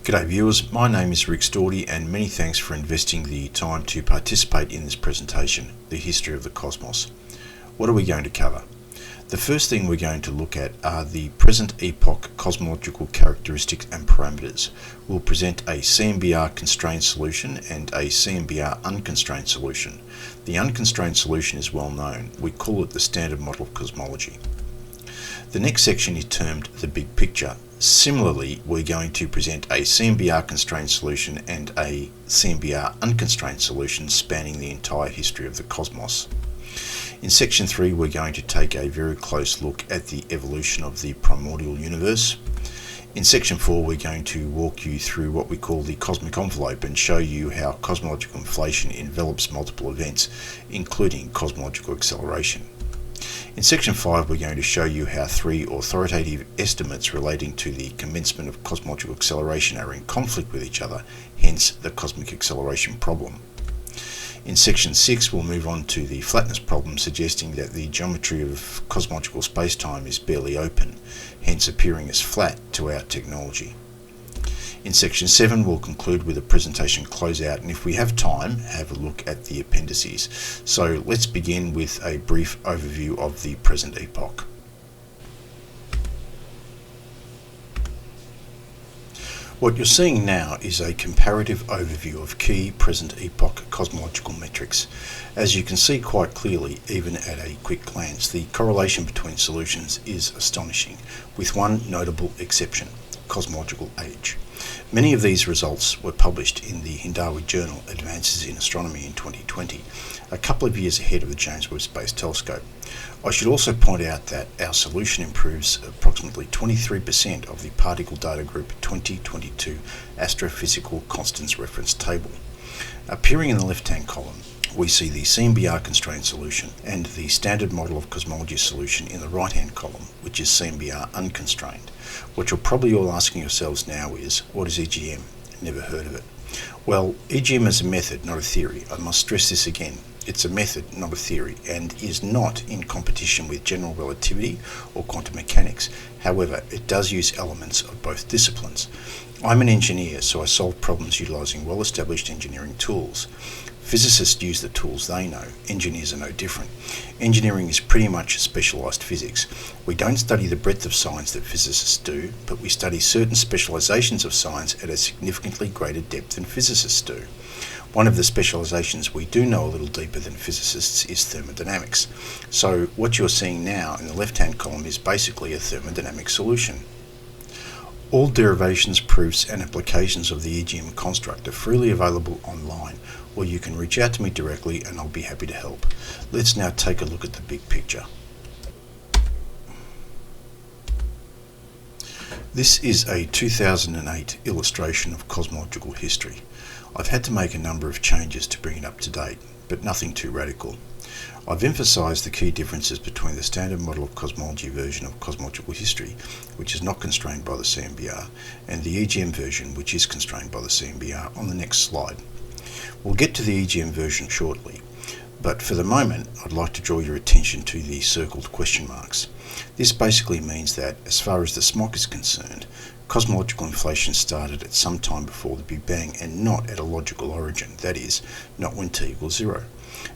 G'day viewers, my name is Rick Stordy and many thanks for investing the time to participate in this presentation, The History of the Cosmos. What are we going to cover? The first thing we're going to look at are the present epoch cosmological characteristics and parameters. We'll present a CMBR constrained solution and a CMBR unconstrained solution. The unconstrained solution is well known. We call it the standard model of cosmology. The next section is termed the big picture. Similarly, we're going to present a CMBR constrained solution and a CMBR unconstrained solution spanning the entire history of the cosmos. In section 3, we're going to take a very close look at the evolution of the primordial universe. In section 4, we're going to walk you through what we call the cosmic envelope and show you how cosmological inflation envelops multiple events, including cosmological acceleration. In section 5, we're going to show you how 3 authoritative estimates relating to the commencement of cosmological acceleration are in conflict with each other, hence the cosmic acceleration problem. In section 6, we'll move on to the flatness problem, suggesting that the geometry of cosmological spacetime is barely open, hence appearing as flat to our technology. In section 7, we'll conclude with a presentation closeout, and if we have time, have a look at the appendices. So let's begin with a brief overview of the present epoch. What you're seeing now is a comparative overview of key present epoch cosmological metrics. As you can see quite clearly, even at a quick glance, the correlation between solutions is astonishing, with one notable exception: cosmological age. Many of these results were published in the Hindawi journal Advances in Astronomy in 2020, a couple of years ahead of the James Webb Space Telescope. I should also point out that our solution improves approximately 23% of the Particle Data Group 2022 Astrophysical Constants Reference Table. Appearing in the left-hand column, we see the CMBR constrained solution and the standard model of cosmology solution in the right-hand column, which is CMBR unconstrained. What you're probably all asking yourselves now is, what is EGM? Never heard of it. Well, EGM is a method, not a theory. I must stress this again. It's a method, not a theory, and is not in competition with general relativity or quantum mechanics. However, it does use elements of both disciplines. I'm an engineer, so I solve problems utilizing well-established engineering tools. Physicists use the tools they know. Engineers are no different. Engineering is pretty much specialised physics. We don't study the breadth of science that physicists do, but we study certain specialisations of science at a significantly greater depth than physicists do. One of the specialisations we do know a little deeper than physicists is thermodynamics. So what you're seeing now in the left-hand column is basically a thermodynamic solution. All derivations, proofs and applications of the EGM construct are freely available online, or you can reach out to me directly and I'll be happy to help. Let's now take a look at the big picture. This is a 2008 illustration of cosmological history. I've had to make a number of changes to bring it up to date, but nothing too radical. I've emphasised the key differences between the standard model of cosmology version of cosmological history, which is not constrained by the CMBR, and the EGM version, which is constrained by the CMBR, on the next slide. We'll get to the EGM version shortly, but for the moment I'd like to draw your attention to the circled question marks. This basically means that, as far as the SMOC is concerned, cosmological inflation started at some time before the Big Bang and not at a logical origin, that is, not when t equals 0.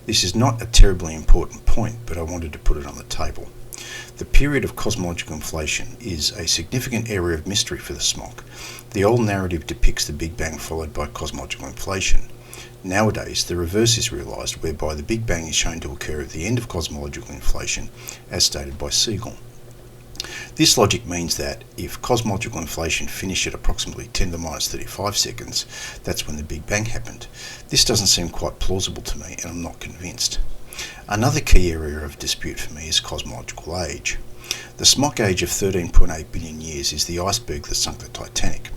This is not a terribly important point, but I wanted to put it on the table. The period of cosmological inflation is a significant area of mystery for the SMOC. The old narrative depicts the Big Bang followed by cosmological inflation. Nowadays, the reverse is realised, whereby the Big Bang is shown to occur at the end of cosmological inflation, as stated by Siegel. This logic means that if cosmological inflation finished at approximately 10 to the minus 35 seconds, that's when the Big Bang happened. This doesn't seem quite plausible to me, and I'm not convinced. Another key area of dispute for me is cosmological age. The SMOC age of 13.8 billion years is the iceberg that sunk the Titanic.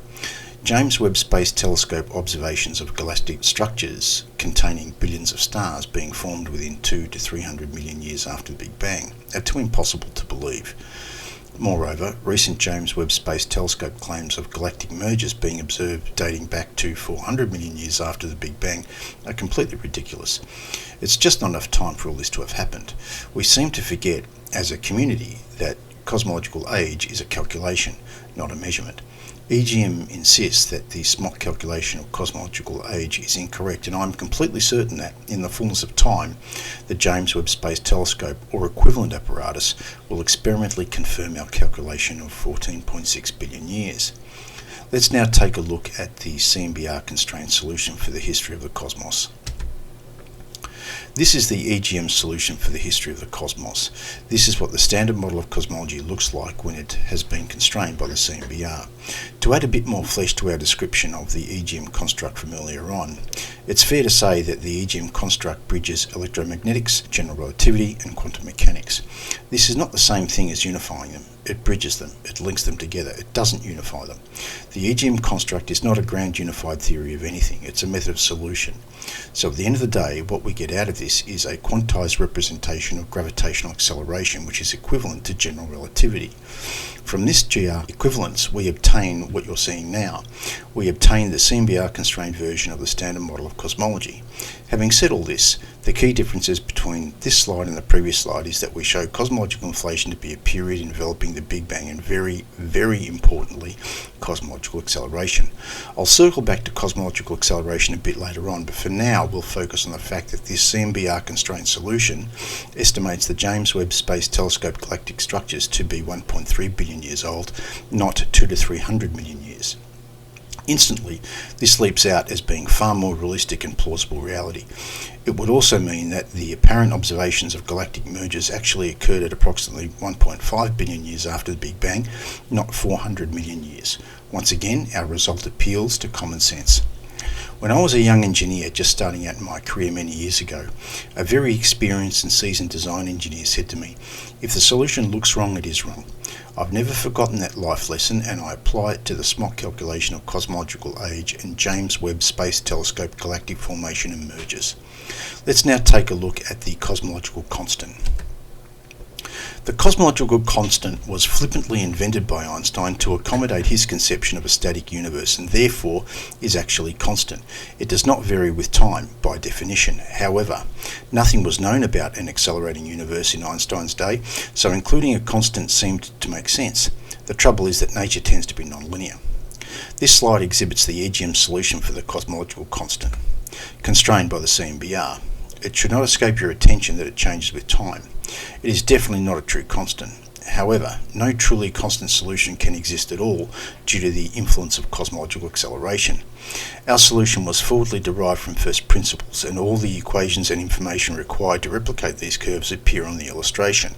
James Webb Space Telescope observations of galactic structures containing billions of stars being formed within 200 to 300 million years after the Big Bang are too impossible to believe. Moreover, recent James Webb Space Telescope claims of galactic mergers being observed dating back to 400 million years after the Big Bang are completely ridiculous. It's just not enough time for all this to have happened. We seem to forget, as a community, that cosmological age is a calculation, not a measurement. EGM insists that the Smock calculation of cosmological age is incorrect, and I'm completely certain that, in the fullness of time, the James Webb Space Telescope or equivalent apparatus will experimentally confirm our calculation of 14.6 billion years. Let's now take a look at the CMBR constrained solution for the history of the cosmos. This is the EGM solution for the history of the cosmos. This is what the standard model of cosmology looks like when it has been constrained by the CMBR. To add a bit more flesh to our description of the EGM construct from earlier on, it's fair to say that the EGM construct bridges electromagnetics, general relativity, and quantum mechanics. This is not the same thing as unifying them. It bridges them, it links them together, it doesn't unify them. The EGM construct is not a ground unified theory of anything, it's a method of solution. So at the end of the day, what we get out of this is a quantized representation of gravitational acceleration, which is equivalent to general relativity. From this GR equivalence, we obtain what you're seeing now. We obtain the CMBR constrained version of the standard model of cosmology. Having said all this, the key differences between this slide and the previous slide is that we show cosmological inflation to be a period enveloping the Big Bang, and very, very importantly, cosmological acceleration. I'll circle back to cosmological acceleration a bit later on, but for now we'll focus on the fact that this CMBR constrained solution estimates the James Webb Space Telescope galactic structures to be 1.3 billion years old, not 200 to 300 million years. Instantly, this leaps out as being far more realistic and plausible reality. It would also mean that the apparent observations of galactic mergers actually occurred at approximately 1.5 billion years after the Big Bang, not 400 million years. Once again, our result appeals to common sense. When I was a young engineer just starting out in my career many years ago, a very experienced and seasoned design engineer said to me, "If the solution looks wrong, it is wrong." I've never forgotten that life lesson, and I apply it to the Smock calculation of cosmological age and James Webb Space Telescope galactic formation and mergers. Let's now take a look at the cosmological constant. The cosmological constant was flippantly invented by Einstein to accommodate his conception of a static universe, and therefore is actually constant. It does not vary with time, by definition. However, nothing was known about an accelerating universe in Einstein's day, so including a constant seemed to make sense. The trouble is that nature tends to be nonlinear. This slide exhibits the EGM solution for the cosmological constant, constrained by the CMBR. It should not escape your attention that it changes with time. It is definitely not a true constant. However, no truly constant solution can exist at all due to the influence of cosmological acceleration. Our solution was forwardly derived from first principles, and all the equations and information required to replicate these curves appear on the illustration.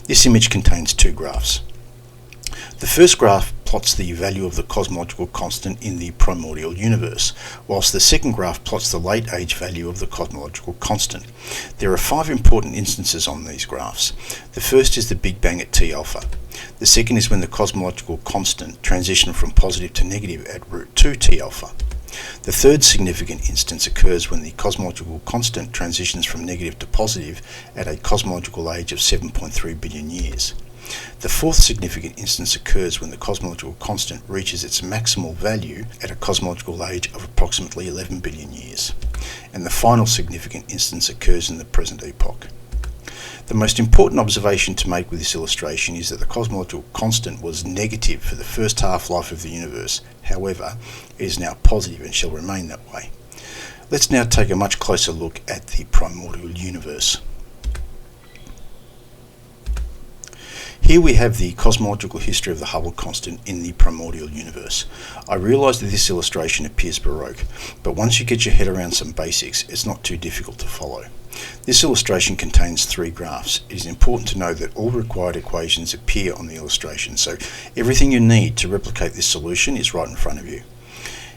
This image contains two graphs. The first graph plots the value of the cosmological constant in the primordial universe, whilst the second graph plots the late age value of the cosmological constant. There are 5 important instances on these graphs. The first is the Big Bang at T alpha. The second is when the cosmological constant transitioned from positive to negative at root 2 T alpha. The third significant instance occurs when the cosmological constant transitions from negative to positive at a cosmological age of 7.3 billion years. The fourth significant instance occurs when the cosmological constant reaches its maximal value at a cosmological age of approximately 11 billion years. And the final significant instance occurs in the present epoch. The most important observation to make with this illustration is that the cosmological constant was negative for the first half-life of the universe. However, it is now positive and shall remain that way. Let's now take a much closer look at the primordial universe. Here we have the cosmological history of the Hubble constant in the primordial universe. I realise that this illustration appears baroque, but once you get your head around some basics, it's not too difficult to follow. This illustration contains 3 graphs. It is important to know that all required equations appear on the illustration, so everything you need to replicate this solution is right in front of you.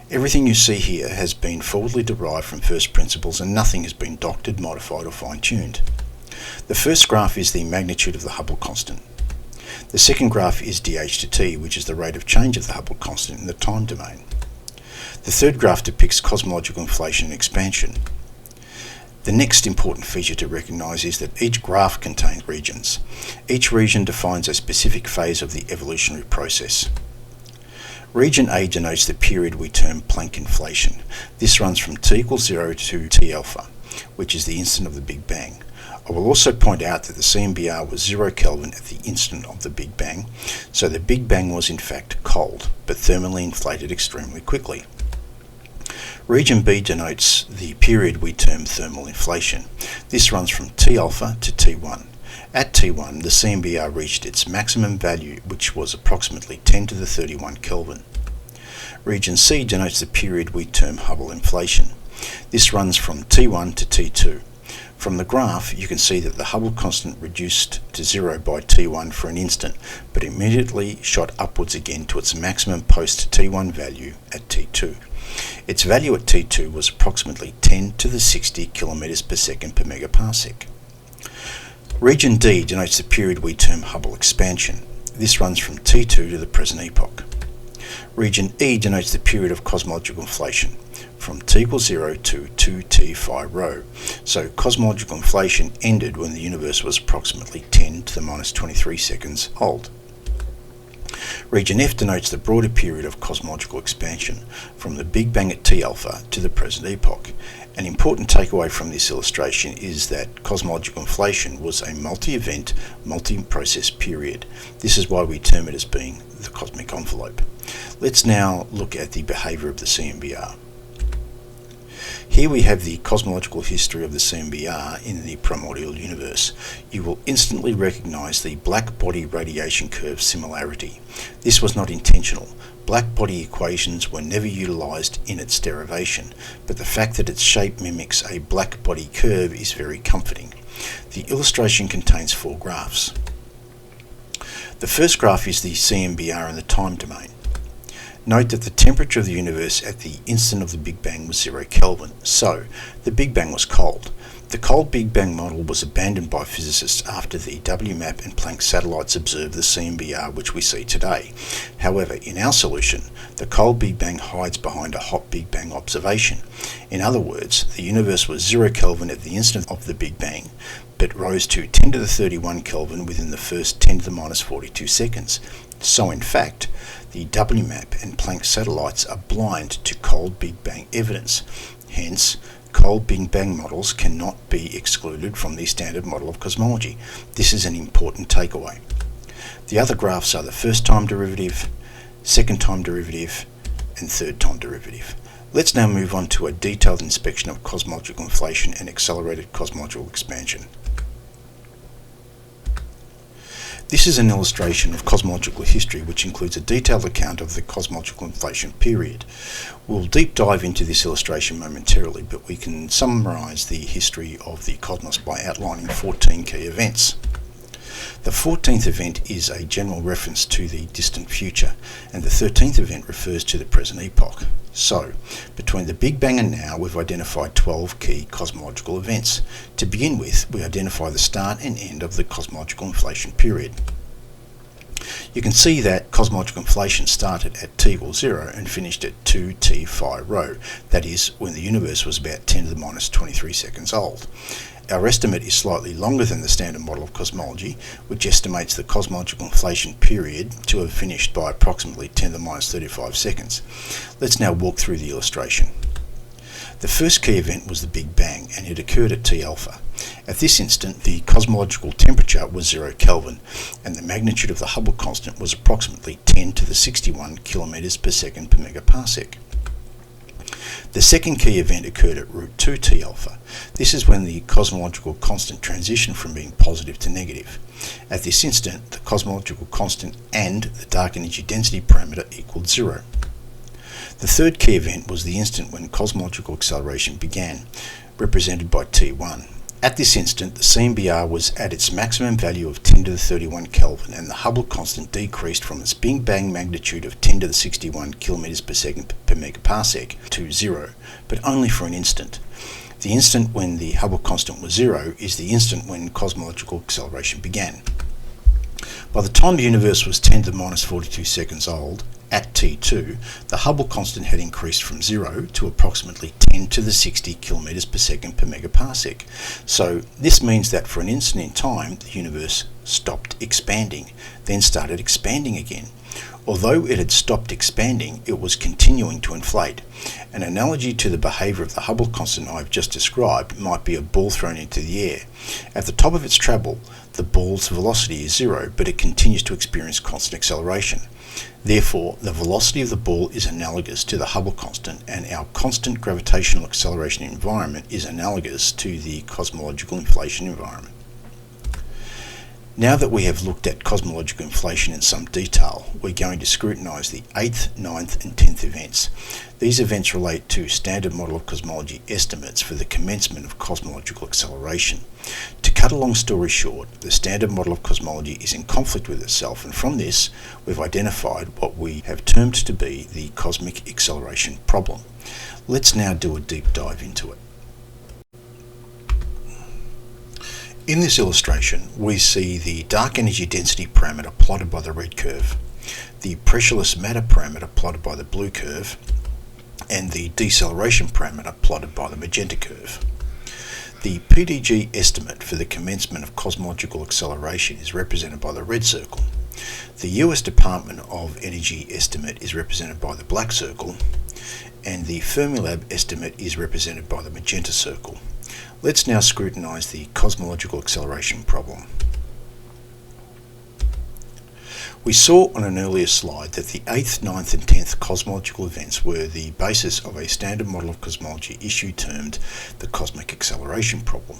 Everything you see here has been forwardly derived from first principles, and nothing has been doctored, modified or fine-tuned. The first graph is the magnitude of the Hubble constant. The second graph is dH to t, which is the rate of change of the Hubble constant in the time domain. The third graph depicts cosmological inflation and expansion. The next important feature to recognise is that each graph contains regions. Each region defines a specific phase of the evolutionary process. Region A denotes the period we term Planck inflation. This runs from t equals 0 to t alpha, which is the instant of the Big Bang. I will also point out that the CMBR was 0 Kelvin at the instant of the Big Bang, so the Big Bang was in fact cold, but thermally inflated extremely quickly. Region B denotes the period we term thermal inflation. This runs from T alpha to T1. At T1, the CMBR reached its maximum value, which was approximately 10 to the 31 Kelvin. Region C denotes the period we term Hubble inflation. This runs from T1 to T2. From the graph, you can see that the Hubble constant reduced to 0 by T1 for an instant, but immediately shot upwards again to its maximum post-T1 value at T2. Its value at T2 was approximately 10 to the 60 km per second per megaparsec. Region D denotes the period we term Hubble expansion. This runs from T2 to the present epoch. Region E denotes the period of cosmological inflation, from t equals 0 to 2t phi rho. So cosmological inflation ended when the universe was approximately 10 to the minus 23 seconds old. Region F denotes the broader period of cosmological expansion, from the Big Bang at T alpha to the present epoch. An important takeaway from this illustration is that cosmological inflation was a multi-event, multi-process period. This is why we term it as being the cosmic envelope. Let's now look at the behaviour of the CMBR. Here we have the cosmological history of the CMBR in the primordial universe. You will instantly recognise the black body radiation curve similarity. This was not intentional. Black body equations were never utilised in its derivation, but the fact that its shape mimics a black body curve is very comforting. The illustration contains 4 graphs. The first graph is the CMBR in the time domain. Note that the temperature of the universe at the instant of the Big Bang was 0 Kelvin, so the Big Bang was cold. The cold Big Bang model was abandoned by physicists after the WMAP and Planck satellites observed the CMBR which we see today. However, in our solution, the cold Big Bang hides behind a hot Big Bang observation. In other words, the universe was 0 Kelvin at the instant of the Big Bang, but rose to 10 to the 31 Kelvin within the first 10 to the minus 42 seconds. So in fact, the WMAP and Planck satellites are blind to cold Big Bang evidence. Hence, cold Big Bang models cannot be excluded from the standard model of cosmology. This is an important takeaway. The other graphs are the first time derivative, second time derivative, and third time derivative. Let's now move on to a detailed inspection of cosmological inflation and accelerated cosmological expansion. This is an illustration of cosmological history which includes a detailed account of the cosmological inflation period. We'll deep dive into this illustration momentarily, but we can summarise the history of the cosmos by outlining 14 key events. The 14th event is a general reference to the distant future, and the 13th event refers to the present epoch. So, between the Big Bang and now, we've identified 12 key cosmological events. To begin with, we identify the start and end of the cosmological inflation period. You can see that cosmological inflation started at t equals 0 and finished at 2t phi rho, that is, when the universe was about 10 to the minus 23 seconds old. Our estimate is slightly longer than the standard model of cosmology, which estimates the cosmological inflation period to have finished by approximately 10 to the minus 35 seconds. Let's now walk through the illustration. The first key event was the Big Bang, and it occurred at T alpha. At this instant, the cosmological temperature was 0 Kelvin, and the magnitude of the Hubble constant was approximately 10 to the 61 km per second per megaparsec. The second key event occurred at root 2 T alpha. This is when the cosmological constant transitioned from being positive to negative. At this instant, the cosmological constant and the dark energy density parameter equaled 0. The third key event was the instant when cosmological acceleration began, represented by T1. At this instant, the CMBR was at its maximum value of 10 to the 31 Kelvin, and the Hubble constant decreased from its Big Bang magnitude of 10 to the 61 km per second per megaparsec to 0, but only for an instant. The instant when the Hubble constant was 0 is the instant when cosmological acceleration began. By the time the universe was 10 to the minus 42 seconds old, at T2, the Hubble constant had increased from 0 to approximately 10 to the 60 km per second per megaparsec. So this means that for an instant in time, the universe stopped expanding, then started expanding again. Although it had stopped expanding, it was continuing to inflate. An analogy to the behaviour of the Hubble constant I've just described might be a ball thrown into the air. At the top of its travel, the ball's velocity is zero, but it continues to experience constant acceleration. Therefore, the velocity of the ball is analogous to the Hubble constant, and our constant gravitational acceleration environment is analogous to the cosmological inflation environment. Now that we have looked at cosmological inflation in some detail, we're going to scrutinise the 8th, 9th and 10th events. These events relate to standard model of cosmology estimates for the commencement of cosmological acceleration. To cut a long story short, the standard model of cosmology is in conflict with itself, and from this we've identified what we have termed to be the cosmic acceleration problem. Let's now do a deep dive into it. In this illustration, we see the dark energy density parameter plotted by the red curve, the pressureless matter parameter plotted by the blue curve, and the deceleration parameter plotted by the magenta curve. The PDG estimate for the commencement of cosmological acceleration is represented by the red circle. The US Department of Energy estimate is represented by the black circle, and the Fermilab estimate is represented by the magenta circle. Let's now scrutinise the cosmological acceleration problem. We saw on an earlier slide that the 8th, 9th and 10th cosmological events were the basis of a standard model of cosmology issue termed the cosmic acceleration problem.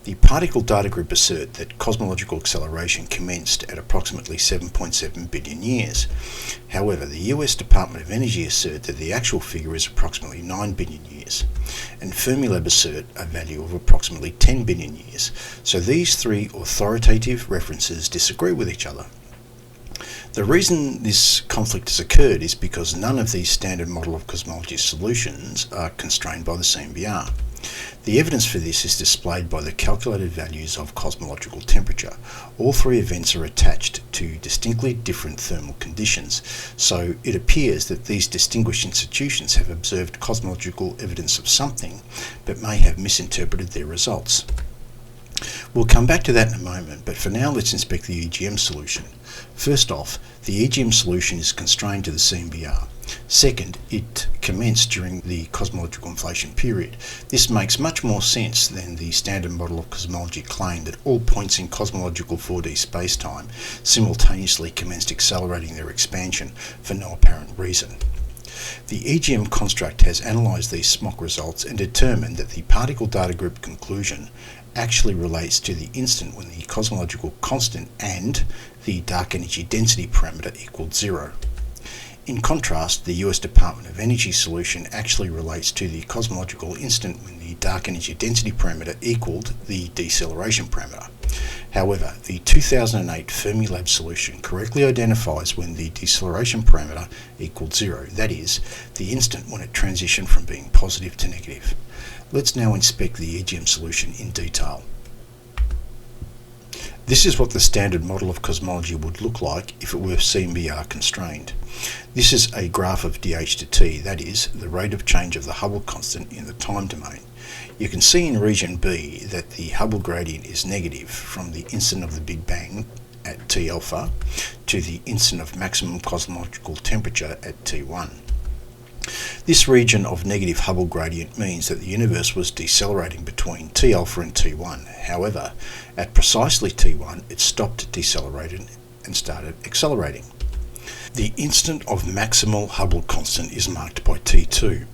The particle data group assert that cosmological acceleration commenced at approximately 7.7 billion years. However, the US Department of Energy assert that the actual figure is approximately 9 billion years, and Fermilab assert a value of approximately 10 billion years. So these three authoritative references disagree with each other. The reason this conflict has occurred is because none of these standard model of cosmology solutions are constrained by the CMBR. The evidence for this is displayed by the calculated values of cosmological temperature. All three events are attached to distinctly different thermal conditions, so it appears that these distinguished institutions have observed cosmological evidence of something, but may have misinterpreted their results. We'll come back to that in a moment, but for now let's inspect the EGM solution. First off, the EGM solution is constrained to the CMBR. Second, it commenced during the cosmological inflation period. This makes much more sense than the standard model of cosmology claim that all points in cosmological 4D spacetime simultaneously commenced accelerating their expansion for no apparent reason. The EGM construct has analysed these SMOC results and determined that the particle data group conclusion actually relates to the instant when the cosmological constant and the dark energy density parameter equaled zero. In contrast, the US Department of Energy solution actually relates to the cosmological instant when the dark energy density parameter equaled the deceleration parameter. However, the 2008 Fermilab solution correctly identifies when the deceleration parameter equaled zero, that is, the instant when it transitioned from being positive to negative. Let's now inspect the EGM solution in detail. This is what the standard model of cosmology would look like if it were CMBR constrained. This is a graph of dH to t, that is, the rate of change of the Hubble constant in the time domain. You can see in region B that the Hubble gradient is negative from the instant of the Big Bang at T alpha to the instant of maximum cosmological temperature at T1. This region of negative Hubble gradient means that the universe was decelerating between T alpha and T1. However, at precisely T1 it stopped decelerating and started accelerating. The instant of maximal Hubble constant is marked by T2.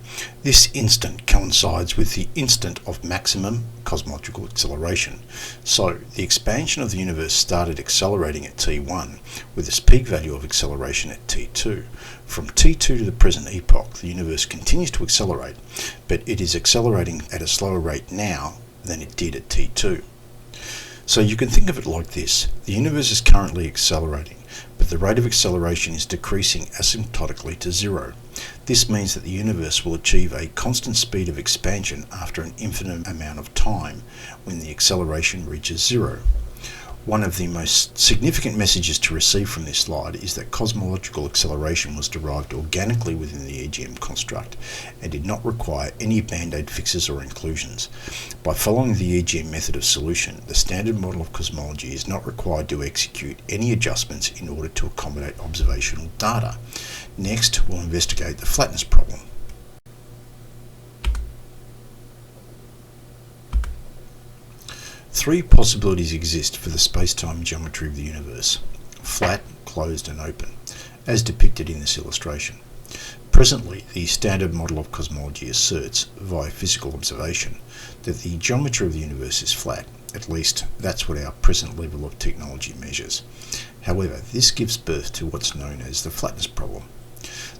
This instant coincides with the instant of maximum cosmological acceleration. So the expansion of the universe started accelerating at T1 with its peak value of acceleration at T2. From T2 to the present epoch, the universe continues to accelerate, but it is accelerating at a slower rate now than it did at T2. So you can think of it like this. The universe is currently accelerating, but the rate of acceleration is decreasing asymptotically to zero. This means that the universe will achieve a constant speed of expansion after an infinite amount of time when the acceleration reaches zero. One of the most significant messages to receive from this slide is that cosmological acceleration was derived organically within the EGM construct and did not require any band-aid fixes or inclusions. By following the EGM method of solution, the standard model of cosmology is not required to execute any adjustments in order to accommodate observational data. Next, we'll investigate the flatness problem. Three possibilities exist for the space-time geometry of the universe: flat, closed and open, as depicted in this illustration. Presently, the standard model of cosmology asserts, via physical observation, that the geometry of the universe is flat. At least, that's what our present level of technology measures. However, this gives birth to what's known as the flatness problem.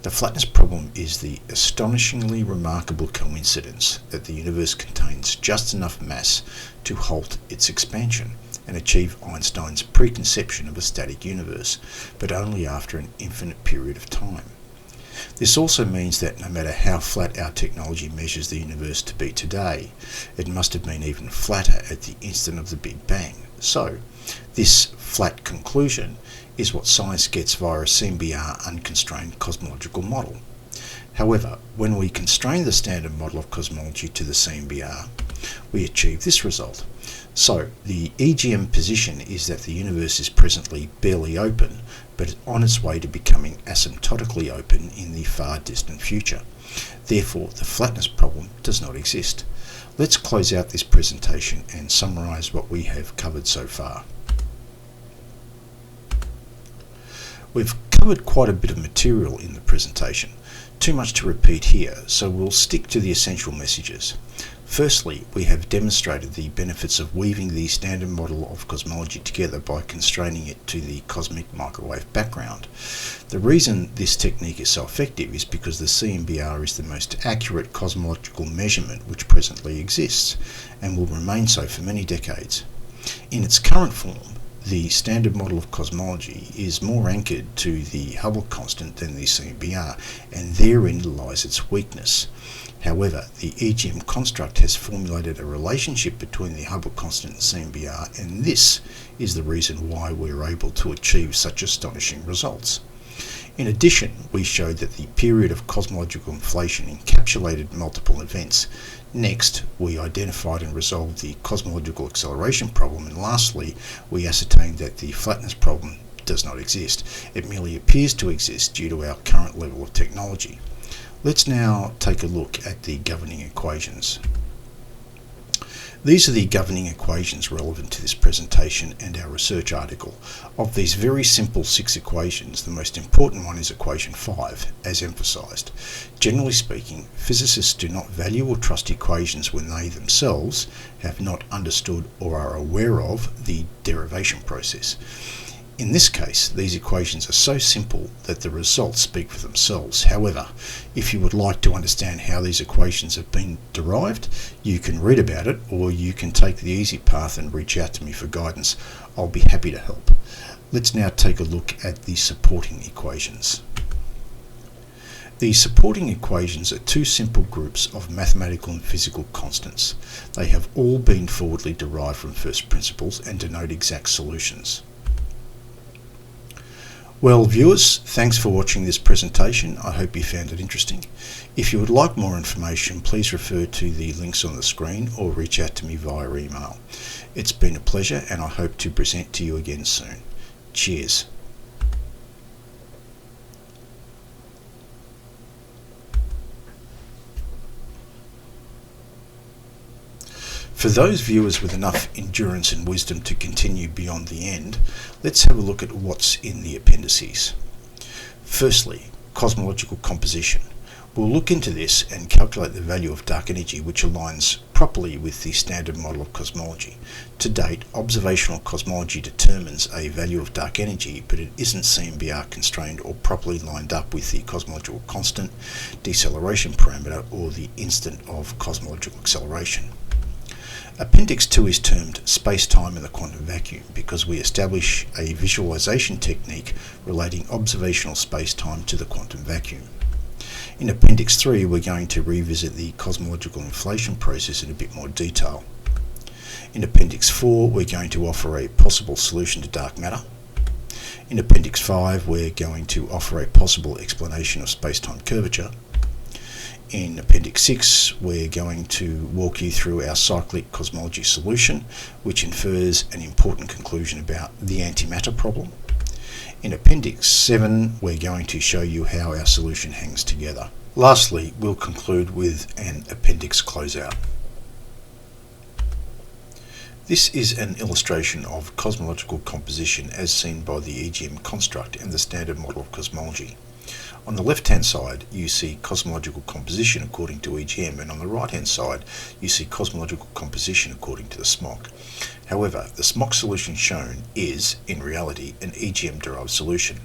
The flatness problem is the astonishingly remarkable coincidence that the universe contains just enough mass to halt its expansion and achieve Einstein's preconception of a static universe, but only after an infinite period of time. This also means that no matter how flat our technology measures the universe to be today, it must have been even flatter at the instant of the Big Bang. So, this flat conclusion is what science gets via a CMBR unconstrained cosmological model. However, when we constrain the standard model of cosmology to the CMBR, we achieve this result. So, the EGM position is that the universe is presently barely open, but on its way to becoming asymptotically open in the far distant future. Therefore, the flatness problem does not exist. Let's close out this presentation and summarise what we have covered so far. We've covered quite a bit of material in the presentation. Too much to repeat here, so we'll stick to the essential messages. Firstly, we have demonstrated the benefits of weaving the standard model of cosmology together by constraining it to the cosmic microwave background. The reason this technique is so effective is because the CMBR is the most accurate cosmological measurement which presently exists, and will remain so for many decades. In its current form, the standard model of cosmology is more anchored to the Hubble constant than the CMBR, and therein lies its weakness. However, the EGM construct has formulated a relationship between the Hubble constant and CMBR, and this is the reason why we're able to achieve such astonishing results. In addition, we showed that the period of cosmological inflation encapsulated multiple events. Next, we identified and resolved the cosmological acceleration problem, and lastly, we ascertained that the flatness problem does not exist. It merely appears to exist due to our current level of technology. Let's now take a look at the governing equations. These are the governing equations relevant to this presentation and our research article. Of these very simple 6 equations, the most important one is equation 5, as emphasised. Generally speaking, physicists do not value or trust equations when they themselves have not understood or are aware of the derivation process. In this case, these equations are so simple that the results speak for themselves. However, if you would like to understand how these equations have been derived, you can read about it, or you can take the easy path and reach out to me for guidance. I'll be happy to help. Let's now take a look at the supporting equations. The supporting equations are 2 simple groups of mathematical and physical constants. They have all been forwardly derived from first principles and denote exact solutions. Well, viewers, thanks for watching this presentation. I hope you found it interesting. If you would like more information, please refer to the links on the screen or reach out to me via email. It's been a pleasure, and I hope to present to you again soon. Cheers. For those viewers with enough endurance and wisdom to continue beyond the end, let's have a look at what's in the appendices. Firstly, cosmological composition. We'll look into this and calculate the value of dark energy, which aligns properly with the standard model of cosmology. To date, observational cosmology determines a value of dark energy, but it isn't CMBR constrained or properly lined up with the cosmological constant, deceleration parameter, or the instant of cosmological acceleration. Appendix 2 is termed Space-Time in the Quantum Vacuum because we establish a visualization technique relating observational space-time to the quantum vacuum. In Appendix 3, we're going to revisit the cosmological inflation process in a bit more detail. In Appendix 4, we're going to offer a possible solution to dark matter. In Appendix 5, we're going to offer a possible explanation of space-time curvature. In Appendix 6, we're going to walk you through our cyclic cosmology solution, which infers an important conclusion about the antimatter problem. In Appendix 7, we're going to show you how our solution hangs together. Lastly, we'll conclude with an appendix closeout. This is an illustration of cosmological composition as seen by the EGM construct and the standard model of cosmology. On the left-hand side, you see cosmological composition according to EGM, and on the right-hand side, you see cosmological composition according to the SMOC. However, the SMOC solution shown is, in reality, an EGM-derived solution.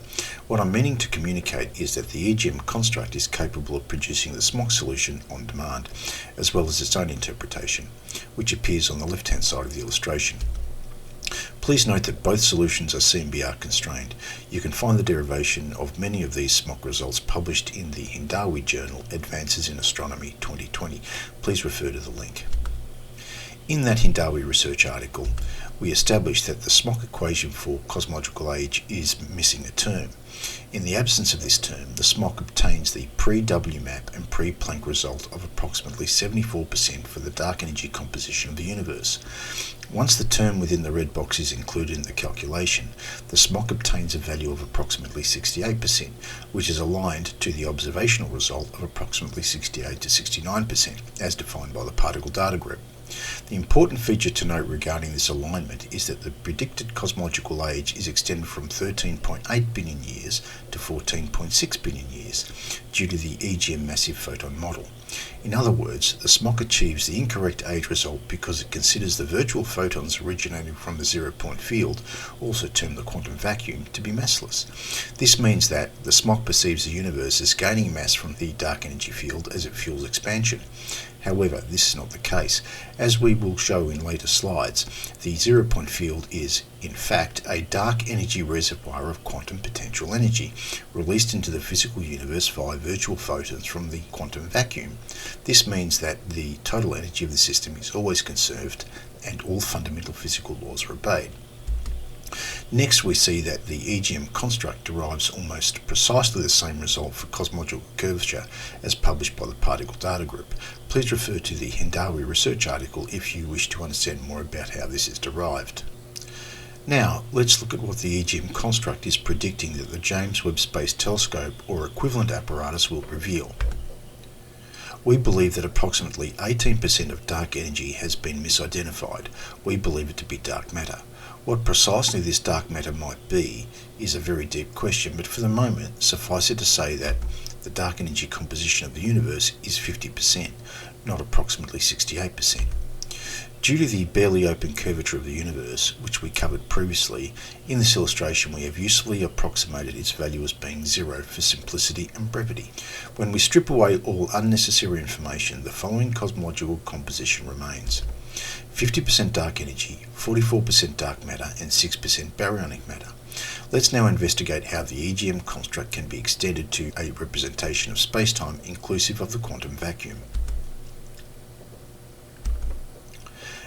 What I'm meaning to communicate is that the EGM construct is capable of producing the SMOC solution on demand, as well as its own interpretation, which appears on the left-hand side of the illustration. Please note that both solutions are CMBR constrained. You can find the derivation of many of these SMOC results published in the Hindawi journal Advances in Astronomy 2020. Please refer to the link. In that Hindawi research article, we established that the SMOC equation for cosmological age is missing a term. In the absence of this term, the SMOC obtains the pre-WMAP and pre-Planck result of approximately 74% for the dark energy composition of the universe. Once the term within the red box is included in the calculation, the SMOC obtains a value of approximately 68%, which is aligned to the observational result of approximately 68 to 69%, as defined by the particle data group. The important feature to note regarding this alignment is that the predicted cosmological age is extended from 13.8 billion years to 14.6 billion years due to the EGM massive photon model. In other words, the SMOC achieves the incorrect age result because it considers the virtual photons originating from the zero-point field, also termed the quantum vacuum, to be massless. This means that the SMOC perceives the universe as gaining mass from the dark energy field as it fuels expansion. However, this is not the case. As we will show in later slides, the zero-point field is, in fact, a dark energy reservoir of quantum potential energy, released into the physical universe via virtual photons from the quantum vacuum. This means that the total energy of the system is always conserved and all fundamental physical laws are obeyed. Next, we see that the EGM construct derives almost precisely the same result for cosmological curvature as published by the particle data group. Please refer to the Hindawi research article if you wish to understand more about how this is derived. Now, let's look at what the EGM construct is predicting that the James Webb Space Telescope or equivalent apparatus will reveal. We believe that approximately 18% of dark energy has been misidentified. We believe it to be dark matter. What precisely this dark matter might be is a very deep question, but for the moment, suffice it to say that the dark energy composition of the universe is 50%, not approximately 68%. Due to the barely open curvature of the universe, which we covered previously, in this illustration we have usefully approximated its value as being 0 for simplicity and brevity. When we strip away all unnecessary information, the following cosmological composition remains: 50% dark energy, 44% dark matter, and 6% baryonic matter. Let's now investigate how the EGM construct can be extended to a representation of spacetime inclusive of the quantum vacuum.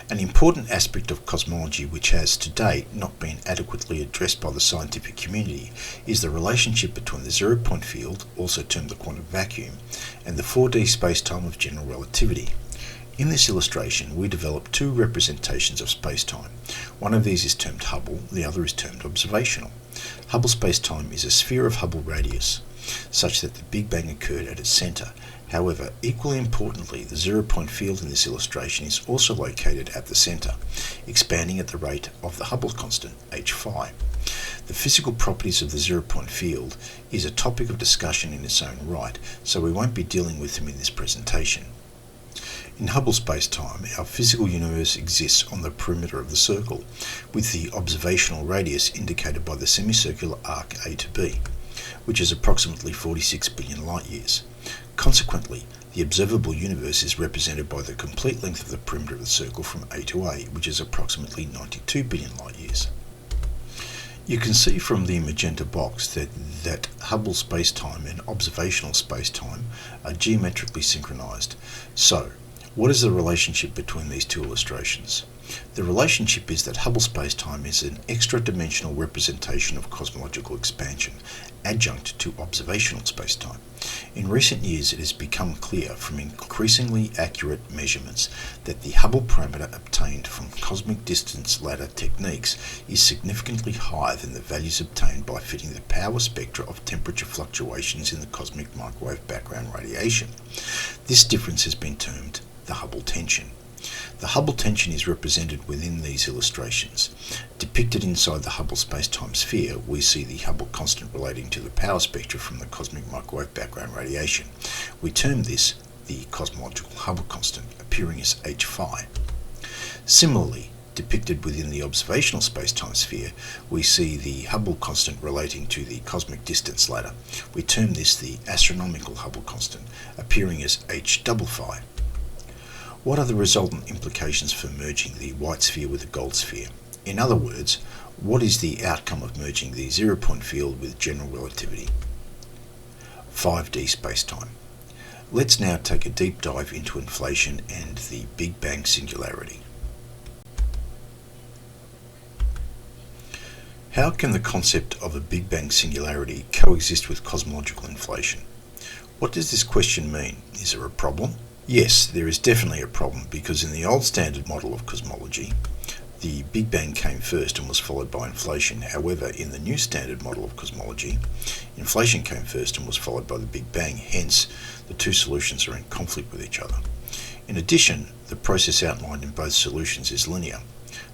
An important aspect of cosmology which has to date not been adequately addressed by the scientific community is the relationship between the zero-point field, also termed the quantum vacuum, and the 4D spacetime of general relativity. In this illustration, we develop two representations of spacetime. One of these is termed Hubble, the other is termed observational. Hubble spacetime is a sphere of Hubble radius, such that the Big Bang occurred at its centre. However, equally importantly, the zero-point field in this illustration is also located at the centre, expanding at the rate of the Hubble constant, h phi. The physical properties of the zero-point field is a topic of discussion in its own right, so we won't be dealing with them in this presentation. In Hubble spacetime, our physical universe exists on the perimeter of the circle, with the observational radius indicated by the semicircular arc A to B, which is approximately 46 billion light-years. Consequently, the observable universe is represented by the complete length of the perimeter of the circle from A to A, which is approximately 92 billion light-years. You can see from the magenta box that Hubble spacetime and observational spacetime are geometrically synchronized. So, what is the relationship between these two illustrations? The relationship is that Hubble spacetime is an extra-dimensional representation of cosmological expansion, adjunct to observational spacetime. In recent years, it has become clear from increasingly accurate measurements that the Hubble parameter obtained from cosmic distance ladder techniques is significantly higher than the values obtained by fitting the power spectra of temperature fluctuations in the cosmic microwave background radiation. This difference has been termed the Hubble tension. The Hubble tension is represented within these illustrations. Depicted inside the Hubble spacetime sphere, we see the Hubble constant relating to the power spectra from the cosmic microwave background radiation. We term this the cosmological Hubble constant, appearing as h phi. Similarly, depicted within the observational spacetime sphere, we see the Hubble constant relating to the cosmic distance ladder. We term this the astronomical Hubble constant, appearing as h double phi. What are the resultant implications for merging the white sphere with the gold sphere? In other words, what is the outcome of merging the zero-point field with general relativity? 5D spacetime. Let's now take a deep dive into inflation and the Big Bang singularity. How can the concept of a Big Bang singularity coexist with cosmological inflation? What does this question mean? Is there a problem? Yes, there is definitely a problem, because in the old standard model of cosmology, the Big Bang came first and was followed by inflation. However, in the new standard model of cosmology, inflation came first and was followed by the Big Bang. Hence, the two solutions are in conflict with each other. In addition, the process outlined in both solutions is linear.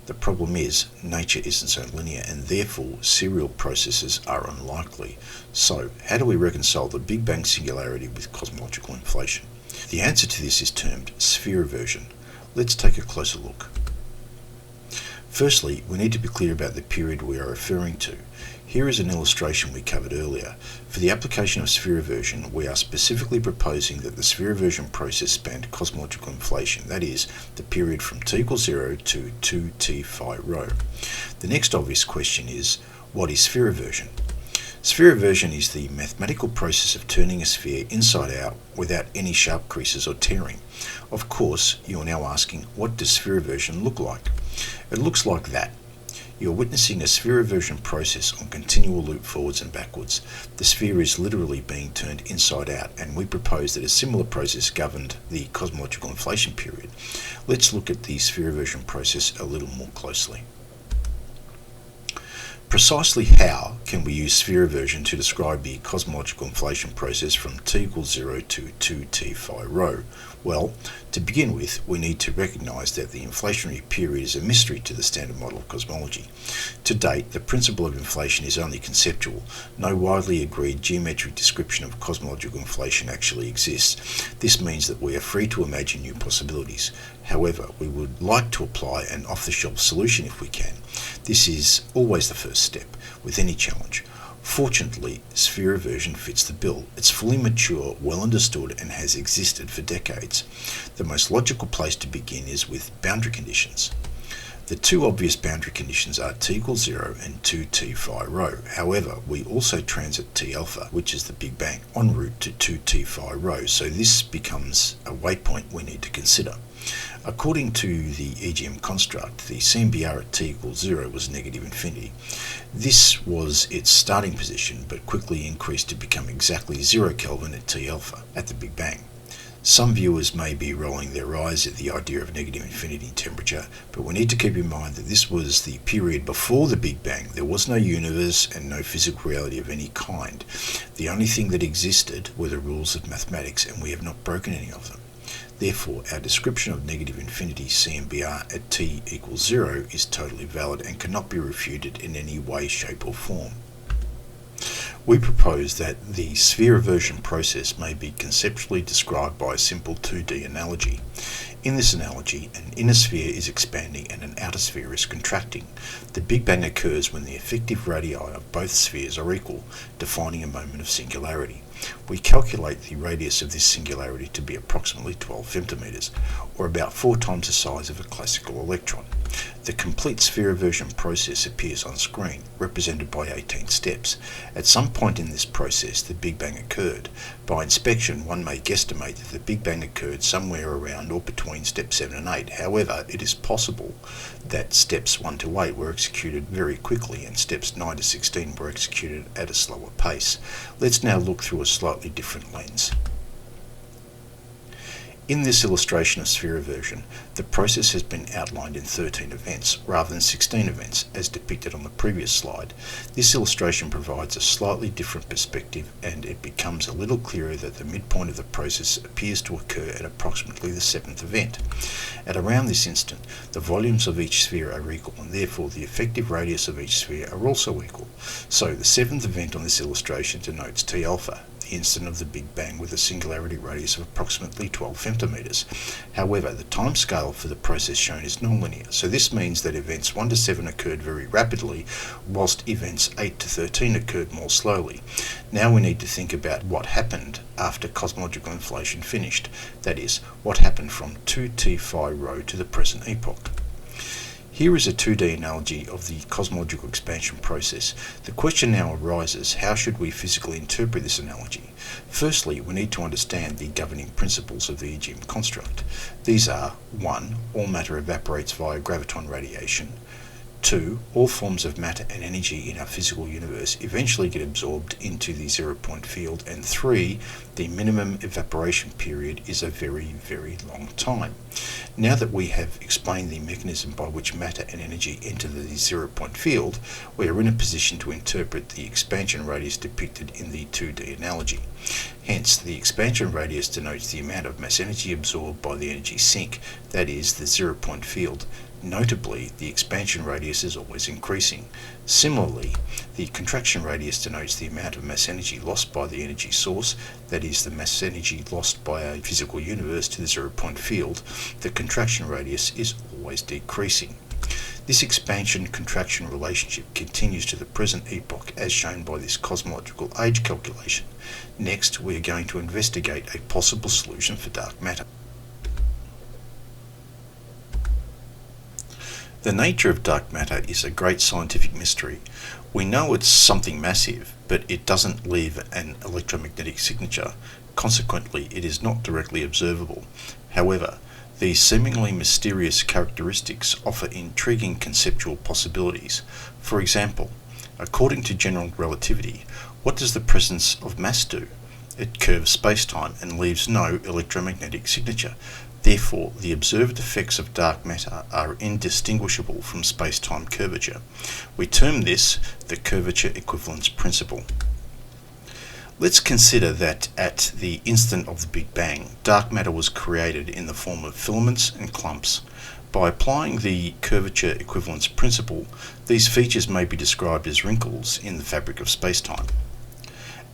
The problem is, nature isn't so linear, and therefore serial processes are unlikely. So, how do we reconcile the Big Bang singularity with cosmological inflation? The answer to this is termed sphere inversion. Let's take a closer look. Firstly, we need to be clear about the period we are referring to. Here is an illustration we covered earlier. For the application of sphere inversion, we are specifically proposing that the sphere inversion process spanned cosmological inflation, that is, the period from t equals 0 to 2t phi rho. The next obvious question is, what is sphere inversion? Sphere inversion is the mathematical process of turning a sphere inside out without any sharp creases or tearing. Of course, you are now asking, what does sphere inversion look like? It looks like that. You are witnessing a sphere inversion process on continual loop forwards and backwards. The sphere is literally being turned inside out, and we propose that a similar process governed the cosmological inflation period. Let's look at the sphere inversion process a little more closely. Precisely how can we use sphere inversion to describe the cosmological inflation process from t equals 0 to 2t phi rho? Well, to begin with, we need to recognise that the inflationary period is a mystery to the standard model of cosmology. To date, the principle of inflation is only conceptual. No widely agreed geometric description of cosmological inflation actually exists. This means that we are free to imagine new possibilities. However, we would like to apply an off-the-shelf solution if we can. This is always the first step with any challenge. Fortunately, sphere inversion fits the bill. It's fully mature, well understood, and has existed for decades. The most logical place to begin is with boundary conditions. The two obvious boundary conditions are t equals 0 and 2t phi rho. However, we also transit t alpha, which is the Big Bang, en route to 2t phi rho, so this becomes a waypoint we need to consider. According to the EGM construct, the CMBR at t equals 0 was negative infinity. This was its starting position, but quickly increased to become exactly 0 Kelvin at t alpha, at the Big Bang. Some viewers may be rolling their eyes at the idea of negative infinity temperature, but we need to keep in mind that this was the period before the Big Bang. There was no universe and no physical reality of any kind. The only thing that existed were the rules of mathematics, and we have not broken any of them. Therefore, our description of negative infinity CMBR at t equals 0 is totally valid and cannot be refuted in any way, shape or form. We propose that the sphere inversion process may be conceptually described by a simple 2D analogy. In this analogy, an inner sphere is expanding and an outer sphere is contracting. The Big Bang occurs when the effective radii of both spheres are equal, defining a moment of singularity. We calculate the radius of this singularity to be approximately 12 femtometers, or about 4 times the size of a classical electron. The complete sphere inversion process appears on screen, represented by 18 steps. At some point in this process, the Big Bang occurred. By inspection, one may guesstimate that the Big Bang occurred somewhere around or between steps 7 and 8. However, it is possible that steps 1 to 8 were executed very quickly and steps 9 to 16 were executed at a slower pace. Let's now look through a slightly different lens. In this illustration of sphere inversion, the process has been outlined in 13 events rather than 16 events as depicted on the previous slide. This illustration provides a slightly different perspective, and it becomes a little clearer that the midpoint of the process appears to occur at approximately the 7th event. At around this instant, the volumes of each sphere are equal, and therefore the effective radius of each sphere are also equal. So the 7th event on this illustration denotes T alpha, the instant of the Big Bang, with a singularity radius of approximately 12 femtometers. However, the time scale for the process shown is nonlinear, so this means that events 1 to 7 occurred very rapidly, whilst events 8 to 13 occurred more slowly. Now we need to think about what happened after cosmological inflation finished, that is, what happened from 2T phi rho to the present epoch. Here is a 2D analogy of the cosmological expansion process. The question now arises, how should we physically interpret this analogy? Firstly, we need to understand the governing principles of the EGM construct. These are: 1. All matter evaporates via graviton radiation. 2. All forms of matter and energy in our physical universe eventually get absorbed into the zero-point field. And 3. The minimum evaporation period is a very, very long time. Now that we have explained the mechanism by which matter and energy enter the zero-point field, we are in a position to interpret the expansion radius depicted in the 2D analogy. Hence, the expansion radius denotes the amount of mass energy absorbed by the energy sink, that is, the zero-point field. Notably, the expansion radius is always increasing. Similarly, the contraction radius denotes the amount of mass energy lost by the energy source, that is, the mass energy lost by a physical universe to the zero-point field. The contraction radius is always decreasing. This expansion-contraction relationship continues to the present epoch as shown by this cosmological age calculation. Next, we are going to investigate a possible solution for dark matter. The nature of dark matter is a great scientific mystery. We know it's something massive, but it doesn't leave an electromagnetic signature. Consequently, it is not directly observable. However, these seemingly mysterious characteristics offer intriguing conceptual possibilities. For example, according to general relativity, what does the presence of mass do? It curves space-time and leaves no electromagnetic signature. Therefore, the observed effects of dark matter are indistinguishable from space-time curvature. We term this the curvature equivalence principle. Let's consider that at the instant of the Big Bang, dark matter was created in the form of filaments and clumps. By applying the curvature equivalence principle, these features may be described as wrinkles in the fabric of space-time.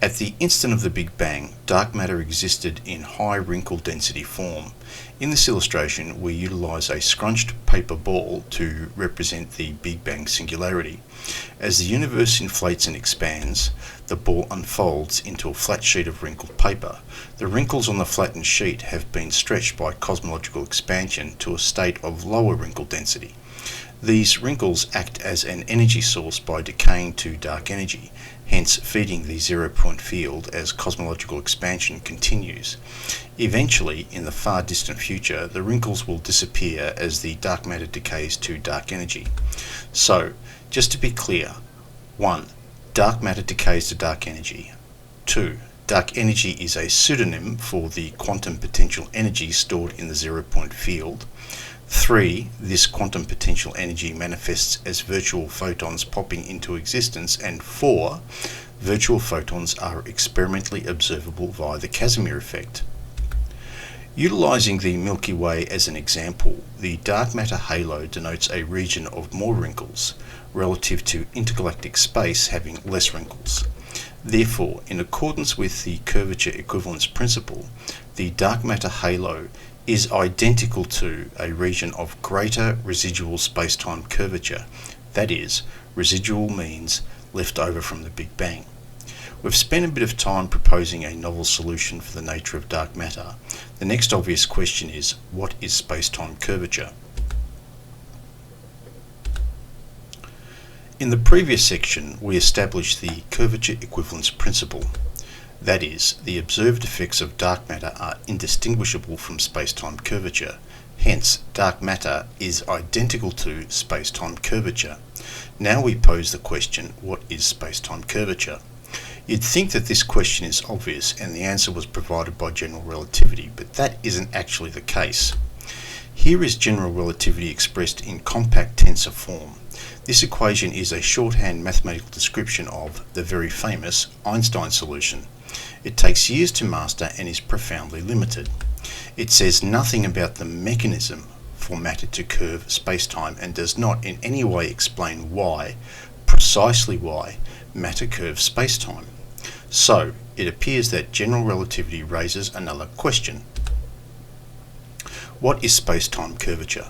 At the instant of the Big Bang, dark matter existed in high wrinkle density form. In this illustration, we utilise a scrunched paper ball to represent the Big Bang singularity. As the universe inflates and expands, the ball unfolds into a flat sheet of wrinkled paper. The wrinkles on the flattened sheet have been stretched by cosmological expansion to a state of lower wrinkle density. These wrinkles act as an energy source by decaying to dark energy, hence feeding the zero-point field as cosmological expansion continues. Eventually, in the far distant future, the wrinkles will disappear as the dark matter decays to dark energy. So, just to be clear, 1. Dark matter decays to dark energy. 2. Dark energy is a pseudonym for the quantum potential energy stored in the zero-point field. 3. This quantum potential energy manifests as virtual photons popping into existence. And 4. Virtual photons are experimentally observable via the Casimir effect. Utilizing the Milky Way as an example, the dark matter halo denotes a region of more wrinkles, relative to intergalactic space having less wrinkles. Therefore, in accordance with the curvature equivalence principle, the dark matter halo is identical to a region of greater residual space-time curvature, that is, residual means left over from the Big Bang. We've spent a bit of time proposing a novel solution for the nature of dark matter. The next obvious question is, what is space-time curvature? In the previous section, we established the curvature equivalence principle. That is, the observed effects of dark matter are indistinguishable from space-time curvature. Hence, dark matter is identical to space-time curvature. Now we pose the question, what is space-time curvature? You'd think that this question is obvious and the answer was provided by general relativity, but that isn't actually the case. Here is general relativity expressed in compact tensor form. This equation is a shorthand mathematical description of the very famous Einstein solution. It takes years to master and is profoundly limited. It says nothing about the mechanism for matter to curve spacetime and does not in any way explain why, precisely why, matter curves spacetime. So, it appears that general relativity raises another question. What is spacetime curvature?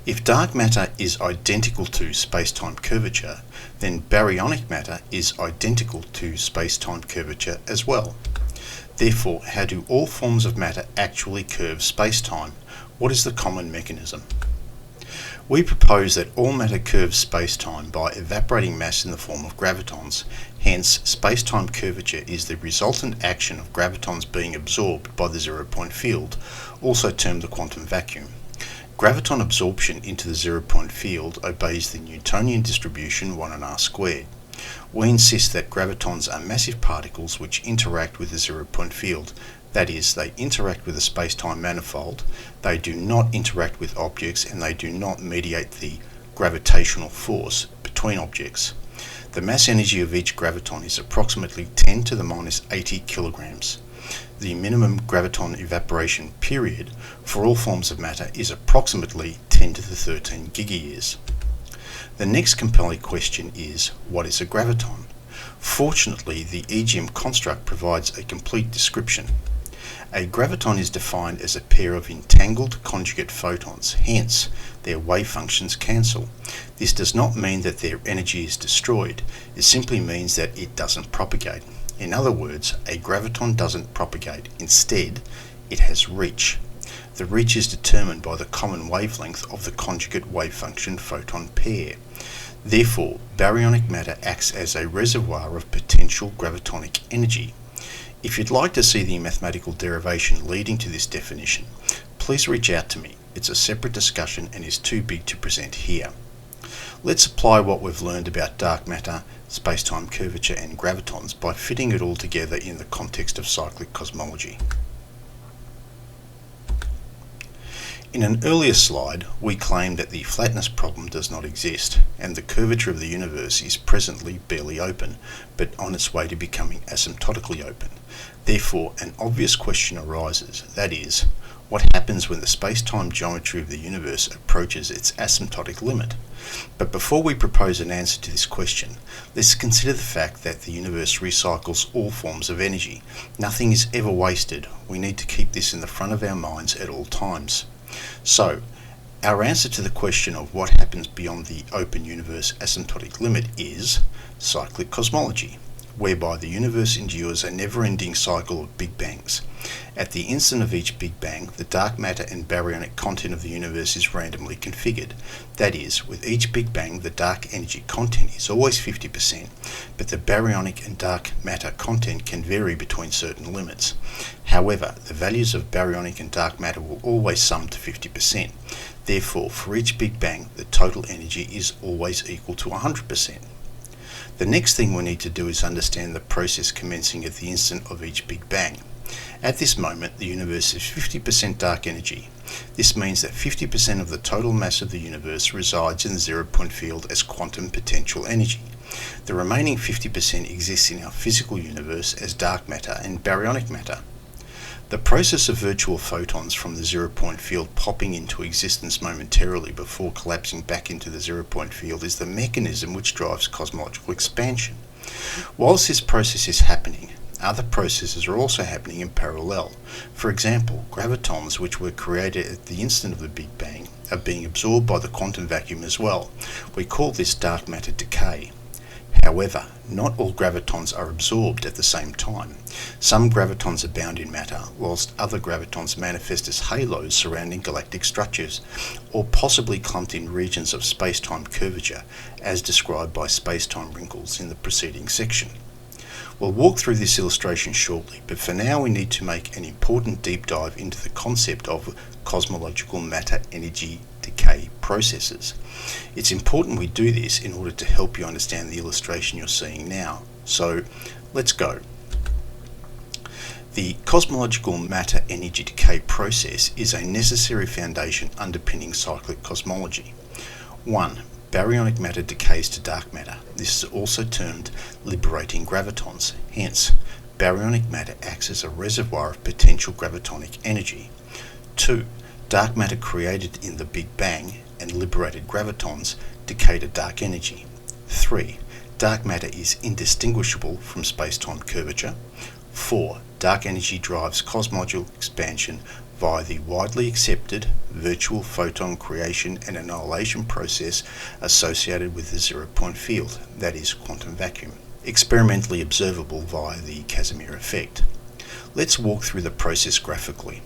If dark matter is identical to space-time curvature, then baryonic matter is identical to space-time curvature as well. Therefore, how do all forms of matter actually curve space-time? What is the common mechanism? We propose that all matter curves space-time by evaporating mass in the form of gravitons. Hence, space-time curvature is the resultant action of gravitons being absorbed by the zero-point field, also termed the quantum vacuum. Graviton absorption into the zero-point field obeys the Newtonian distribution 1r squared. We insist that gravitons are massive particles which interact with the zero-point field. That is, they interact with the space-time manifold, they do not interact with objects, and they do not mediate the gravitational force between objects. The mass energy of each graviton is approximately 10 to the minus 80 kilograms. The minimum graviton evaporation period for all forms of matter is approximately 10 to the 13 gigayears. The next compelling question is, what is a graviton? Fortunately, the EGM construct provides a complete description. A graviton is defined as a pair of entangled conjugate photons, hence their wave functions cancel. This does not mean that their energy is destroyed, it simply means that it doesn't propagate. In other words, a graviton doesn't propagate, instead it has reach. The reach is determined by the common wavelength of the conjugate wave function photon pair. Therefore, baryonic matter acts as a reservoir of potential gravitonic energy. If you'd like to see the mathematical derivation leading to this definition, please reach out to me. It's a separate discussion and is too big to present here. Let's apply what we've learned about dark matter, space-time curvature and gravitons by fitting it all together in the context of cyclic cosmology. In an earlier slide, we claimed that the flatness problem does not exist, and the curvature of the universe is presently barely open, but on its way to becoming asymptotically open. Therefore, an obvious question arises, that is, what happens when the space-time geometry of the universe approaches its asymptotic limit? But before we propose an answer to this question, let's consider the fact that the universe recycles all forms of energy. Nothing is ever wasted. We need to keep this in the front of our minds at all times. So, our answer to the question of what happens beyond the open universe asymptotic limit is cyclic cosmology, whereby the universe endures a never-ending cycle of Big Bangs. At the instant of each Big Bang, the dark matter and baryonic content of the universe is randomly configured. That is, with each Big Bang, the dark energy content is always 50%, but the baryonic and dark matter content can vary between certain limits. However, the values of baryonic and dark matter will always sum to 50%. Therefore, for each Big Bang, the total energy is always equal to 100%. The next thing we need to do is understand the process commencing at the instant of each Big Bang. At this moment, the universe is 50% dark energy. This means that 50% of the total mass of the universe resides in the zero-point field as quantum potential energy. The remaining 50% exists in our physical universe as dark matter and baryonic matter. The process of virtual photons from the zero-point field popping into existence momentarily before collapsing back into the zero-point field is the mechanism which drives cosmological expansion. Whilst this process is happening, other processes are also happening in parallel. For example, gravitons, which were created at the instant of the Big Bang, are being absorbed by the quantum vacuum as well. We call this dark matter decay. However, not all gravitons are absorbed at the same time. Some gravitons are bound in matter, whilst other gravitons manifest as halos surrounding galactic structures, or possibly clumped in regions of space-time curvature, as described by space-time wrinkles in the preceding section. We'll walk through this illustration shortly, but for now we need to make an important deep dive into the concept of cosmological matter-energy decay processes. It's important we do this in order to help you understand the illustration you're seeing now. So let's go. The cosmological matter-energy decay process is a necessary foundation underpinning cyclic cosmology. 1. Baryonic matter decays to dark matter. This is also termed liberating gravitons. Hence, baryonic matter acts as a reservoir of potential gravitonic energy. 2. Dark matter created in the Big Bang and liberated gravitons decay to dark energy. 3. Dark matter is indistinguishable from space-time curvature. 4. Dark energy drives cosmological expansion via the widely accepted virtual photon creation and annihilation process associated with the zero-point field, that is, quantum vacuum, experimentally observable via the Casimir effect. Let's walk through the process graphically.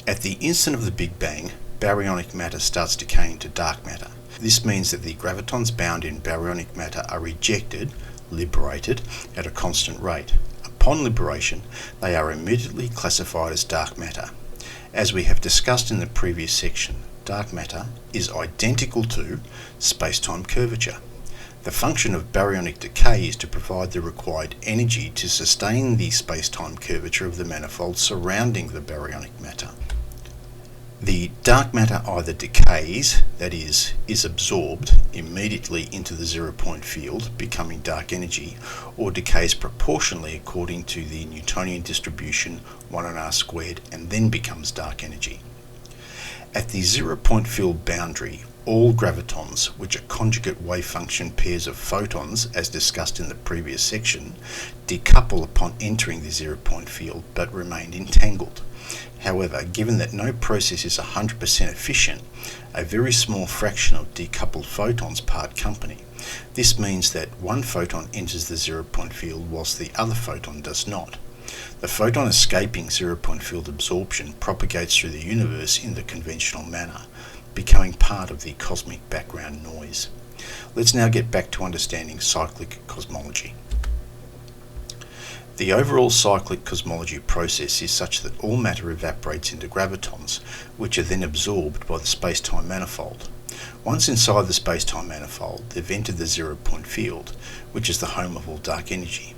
At the instant of the Big Bang, baryonic matter starts decaying to dark matter. This means that the gravitons bound in baryonic matter are ejected, liberated, at a constant rate. Upon liberation, they are immediately classified as dark matter. As we have discussed in the previous section, dark matter is identical to space-time curvature. The function of baryonic decay is to provide the required energy to sustain the space-time curvature of the manifold surrounding the baryonic matter. The dark matter either decays, that is absorbed immediately into the zero-point field, becoming dark energy, or decays proportionally according to the Newtonian distribution 1r squared and then becomes dark energy. At the zero-point field boundary, all gravitons, which are conjugate wave function pairs of photons as discussed in the previous section, decouple upon entering the zero-point field but remain entangled. However, given that no process is 100% efficient, a very small fraction of decoupled photons part company. This means that one photon enters the zero-point field whilst the other photon does not. The photon escaping zero-point field absorption propagates through the universe in the conventional manner, becoming part of the cosmic background noise. Let's now get back to understanding cyclic cosmology. The overall cyclic cosmology process is such that all matter evaporates into gravitons, which are then absorbed by the space-time manifold. Once inside the space-time manifold, they've entered the zero-point field, which is the home of all dark energy.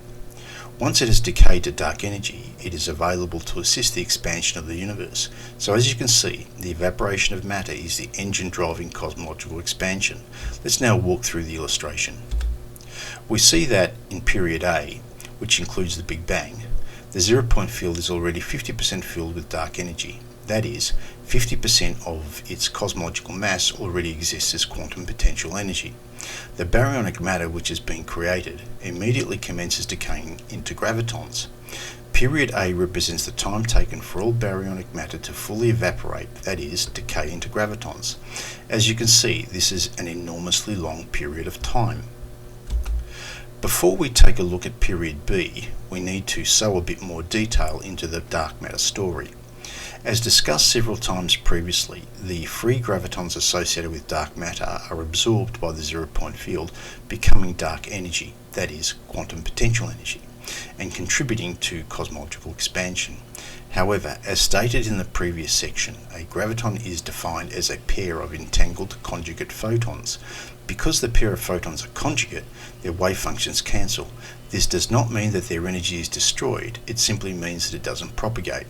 Once it has decayed to dark energy, it is available to assist the expansion of the universe. So as you can see, the evaporation of matter is the engine driving cosmological expansion. Let's now walk through the illustration. We see that in period A, which includes the Big Bang, the zero-point field is already 50% filled with dark energy. That is, 50% of its cosmological mass already exists as quantum potential energy. The baryonic matter which has been created immediately commences decaying into gravitons. Period A represents the time taken for all baryonic matter to fully evaporate, that is, decay into gravitons. As you can see, this is an enormously long period of time. Before we take a look at period B, we need to sow a bit more detail into the dark matter story. As discussed several times previously, the free gravitons associated with dark matter are absorbed by the zero-point field, becoming dark energy, that is, quantum potential energy, and contributing to cosmological expansion. However, as stated in the previous section, a graviton is defined as a pair of entangled conjugate photons. Because the pair of photons are conjugate, their wave functions cancel. This does not mean that their energy is destroyed, it simply means that it doesn't propagate.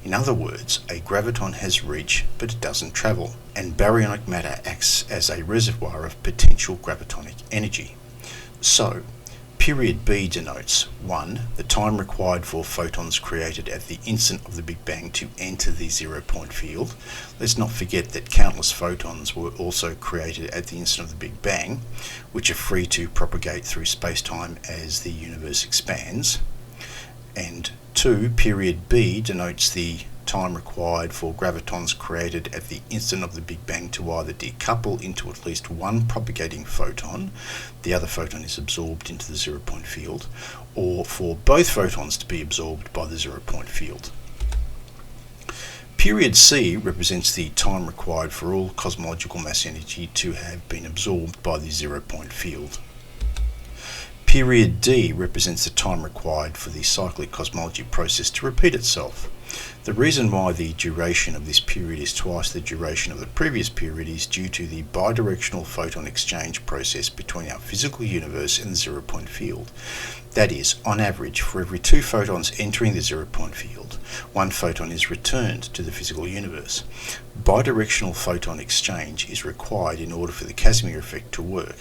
In other words, a graviton has reach, but it doesn't travel, and baryonic matter acts as a reservoir of potential gravitonic energy. So, period B denotes 1. The time required for photons created at the instant of the Big Bang to enter the zero-point field. Let's not forget that countless photons were also created at the instant of the Big Bang, which are free to propagate through space-time as the universe expands. And 2. Period B denotes the time required for gravitons created at the instant of the Big Bang to either decouple into at least one propagating photon, the other photon is absorbed into the zero-point field, or for both photons to be absorbed by the zero-point field. Period C represents the time required for all cosmological mass energy to have been absorbed by the zero-point field. Period D represents the time required for the cyclic cosmology process to repeat itself. The reason why the duration of this period is twice the duration of the previous period is due to the bidirectional photon exchange process between our physical universe and the zero-point field. That is, on average, for every 2 photons entering the zero-point field, 1 photon is returned to the physical universe. Bidirectional photon exchange is required in order for the Casimir effect to work.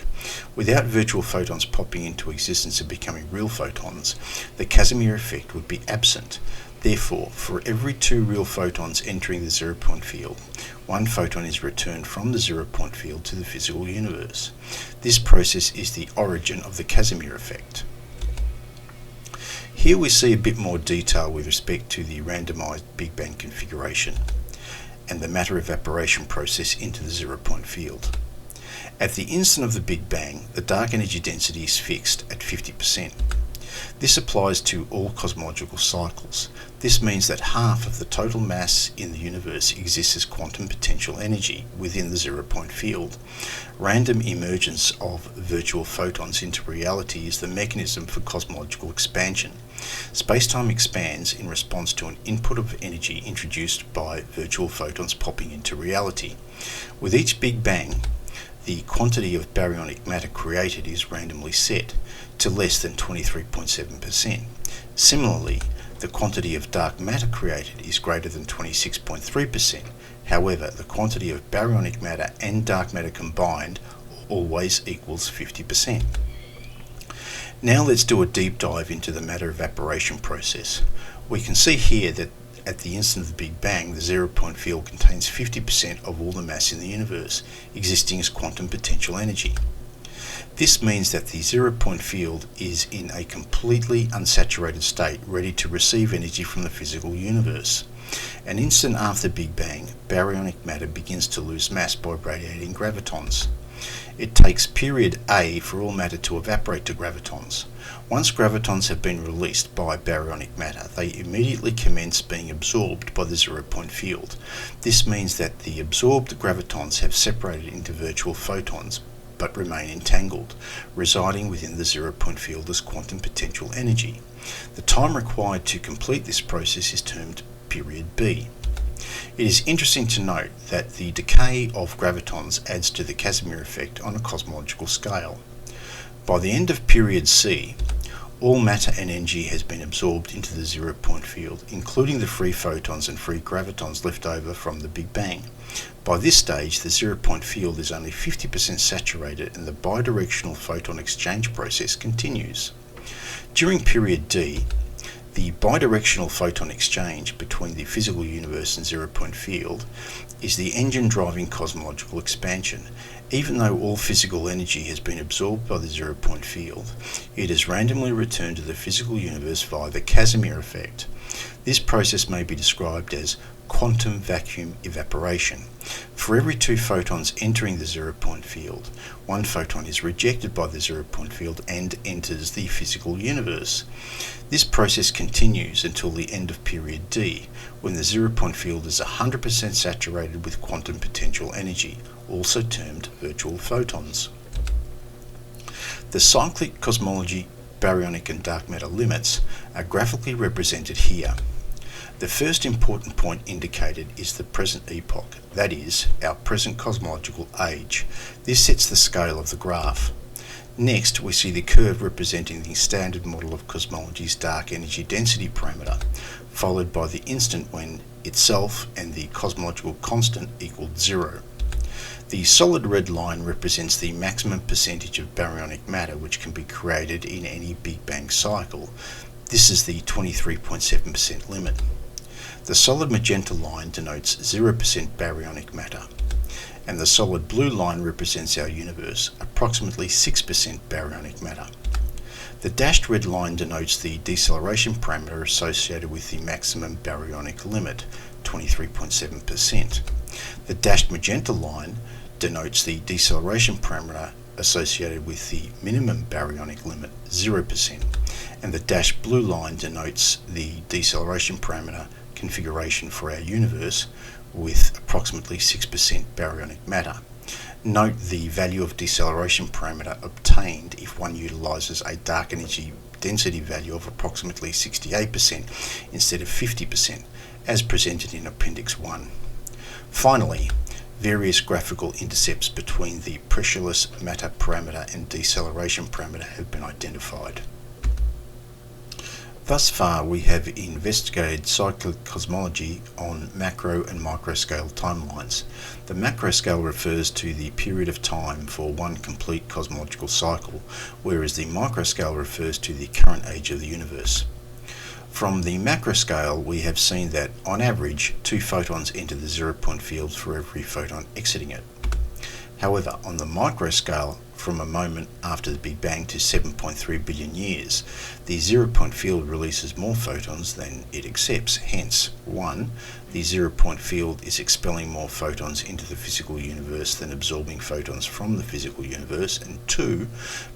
Without virtual photons popping into existence and becoming real photons, the Casimir effect would be absent. Therefore, for every 2 real photons entering the zero-point field, 1 photon is returned from the zero-point field to the physical universe. This process is the origin of the Casimir effect. Here we see a bit more detail with respect to the randomized Big Bang configuration and the matter evaporation process into the zero-point field. At the instant of the Big Bang, the dark energy density is fixed at 50%. This applies to all cosmological cycles. This means that half of the total mass in the universe exists as quantum potential energy within the zero-point field. Random emergence of virtual photons into reality is the mechanism for cosmological expansion. Space-time expands in response to an input of energy introduced by virtual photons popping into reality. With each Big Bang, the quantity of baryonic matter created is randomly set to less than 23.7%. Similarly, the quantity of dark matter created is greater than 26.3%. However, the quantity of baryonic matter and dark matter combined always equals 50%. Now let's do a deep dive into the matter evaporation process. We can see here that at the instant of the Big Bang, the zero-point field contains 50% of all the mass in the universe, existing as quantum potential energy. This means that the zero-point field is in a completely unsaturated state, ready to receive energy from the physical universe. An instant after Big Bang, baryonic matter begins to lose mass by radiating gravitons. It takes period A for all matter to evaporate to gravitons. Once gravitons have been released by baryonic matter, they immediately commence being absorbed by the zero-point field. This means that the absorbed gravitons have separated into virtual photons but remain entangled, residing within the zero-point field as quantum potential energy. The time required to complete this process is termed period B. It is interesting to note that the decay of gravitons adds to the Casimir effect on a cosmological scale. By the end of period C, all matter and energy has been absorbed into the zero-point field, including the free photons and free gravitons left over from the Big Bang. By this stage, the zero-point field is only 50% saturated and the bidirectional photon exchange process continues. During period D, the bidirectional photon exchange between the physical universe and zero-point field is the engine driving cosmological expansion. Even though all physical energy has been absorbed by the zero-point field, it is randomly returned to the physical universe via the Casimir effect. This process may be described as quantum vacuum evaporation. For every 2 photons entering the zero-point field, 1 photon is rejected by the zero-point field and enters the physical universe. This process continues until the end of period D, when the zero-point field is 100% saturated with quantum potential energy, also termed virtual photons. The cyclic cosmology baryonic and dark matter limits are graphically represented here. The first important point indicated is the present epoch, that is, our present cosmological age. This sets the scale of the graph. Next, we see the curve representing the standard model of cosmology's dark energy density parameter, followed by the instant when itself and the cosmological constant equaled 0. The solid red line represents the maximum percentage of baryonic matter which can be created in any Big Bang cycle. This is the 23.7% limit. The solid magenta line denotes 0% baryonic matter, and the solid blue line represents our universe, approximately 6% baryonic matter. The dashed red line denotes the deceleration parameter associated with the maximum baryonic limit, 23.7%. The dashed magenta line denotes the deceleration parameter associated with the minimum baryonic limit, 0%, and the dashed blue line denotes the deceleration parameter configuration for our universe with approximately 6% baryonic matter. Note the value of deceleration parameter obtained if one utilises a dark energy density value of approximately 68% instead of 50%, as presented in Appendix 1. Finally, various graphical intercepts between the pressureless matter parameter and deceleration parameter have been identified. Thus far, we have investigated cyclic cosmology on macro and microscale timelines. The macro scale refers to the period of time for one complete cosmological cycle, whereas the microscale refers to the current age of the universe. From the macro scale, we have seen that, on average, 2 photons enter the zero-point field for every photon exiting it. However, on the micro scale, from a moment after the Big Bang to 7.3 billion years, the zero-point field releases more photons than it accepts. Hence, 1. The zero-point field is expelling more photons into the physical universe than absorbing photons from the physical universe, and 2.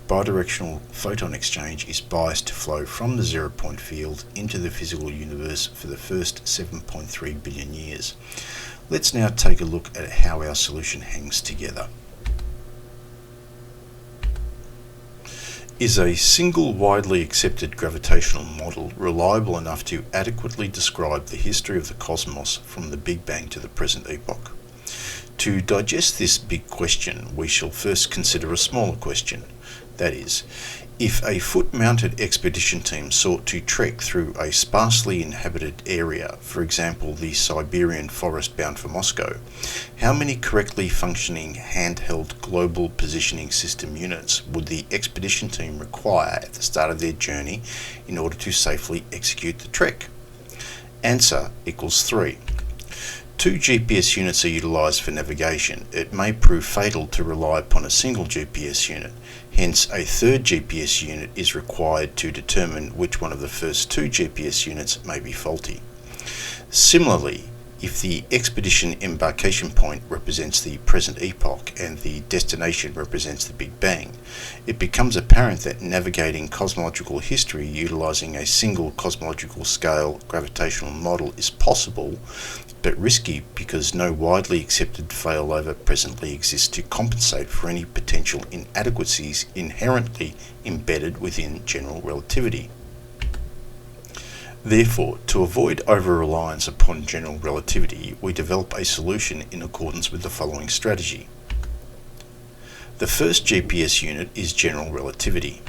Bidirectional photon exchange is biased to flow from the zero-point field into the physical universe for the first 7.3 billion years. Let's now take a look at how our solution hangs together. Is a single widely accepted gravitational model reliable enough to adequately describe the history of the cosmos from the Big Bang to the present epoch? To digest this big question, we shall first consider a smaller question. That is, if a foot-mounted expedition team sought to trek through a sparsely inhabited area, for example the Siberian forest bound for Moscow, how many correctly functioning handheld global positioning system units would the expedition team require at the start of their journey in order to safely execute the trek? Answer equals 3. 2 GPS units are utilised for navigation. It may prove fatal to rely upon a single GPS unit. Hence, a third GPS unit is required to determine which one of the first 2 GPS units may be faulty. Similarly, if the expedition embarkation point represents the present epoch and the destination represents the Big Bang, it becomes apparent that navigating cosmological history utilising a single cosmological scale gravitational model is possible, but risky because no widely accepted failover presently exists to compensate for any potential inadequacies inherently embedded within general relativity. Therefore, to avoid over-reliance upon general relativity, we develop a solution in accordance with the following strategy. The first GPS unit is general relativity.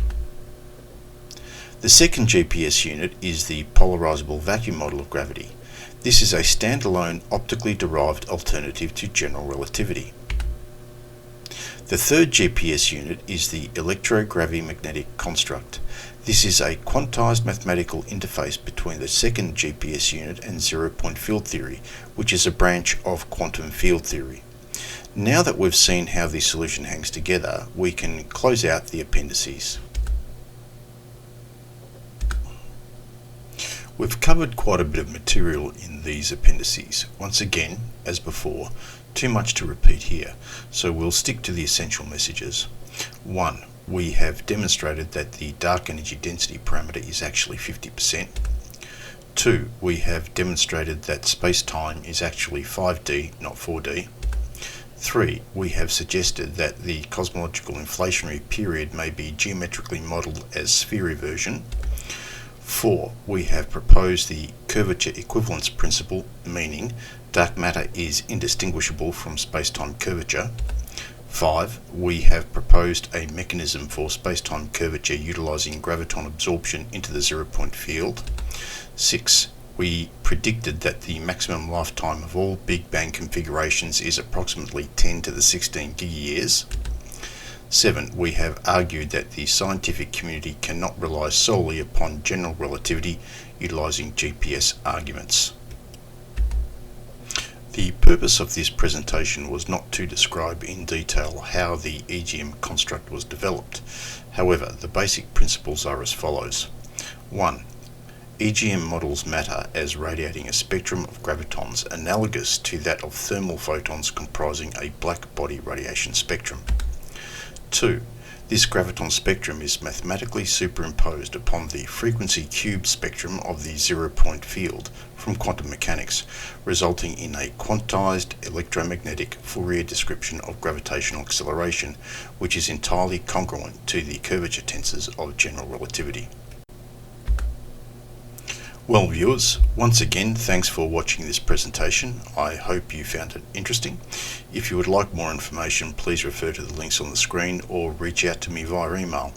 The second GPS unit is the polarizable vacuum model of gravity. This is a standalone optically derived alternative to general relativity. The third GPS unit is the electrogravimagnetic construct. This is a quantized mathematical interface between the second GPS unit and zero-point field theory, which is a branch of quantum field theory. Now that we've seen how the solution hangs together, we can close out the appendices. We've covered quite a bit of material in these appendices. Once again, as before, too much to repeat here, so we'll stick to the essential messages. 1. We have demonstrated that the dark energy density parameter is actually 50%. 2. We have demonstrated that space-time is actually 5D, not 4D. 3. We have suggested that the cosmological inflationary period may be geometrically modelled as sphere eversion. 4. We have proposed the curvature equivalence principle, meaning dark matter is indistinguishable from space-time curvature. 5. We have proposed a mechanism for space-time curvature utilising graviton absorption into the zero-point field. 6. We predicted that the maximum lifetime of all Big Bang configurations is approximately 10 to the 16 gigayears. 7. We have argued that the scientific community cannot rely solely upon general relativity utilising GPS arguments. The purpose of this presentation was not to describe in detail how the EGM construct was developed. However, the basic principles are as follows. 1. EGM models matter as radiating a spectrum of gravitons analogous to that of thermal photons comprising a black body radiation spectrum. 2. This graviton spectrum is mathematically superimposed upon the frequency cube spectrum of the zero-point field from quantum mechanics, resulting in a quantized electromagnetic Fourier description of gravitational acceleration, which is entirely congruent to the curvature tensors of general relativity. Well, viewers, once again, thanks for watching this presentation. I hope you found it interesting. If you would like more information, please refer to the links on the screen or reach out to me via email.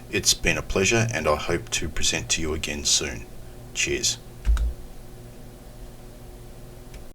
It's been a pleasure, and I hope to present to you again soon. Cheers.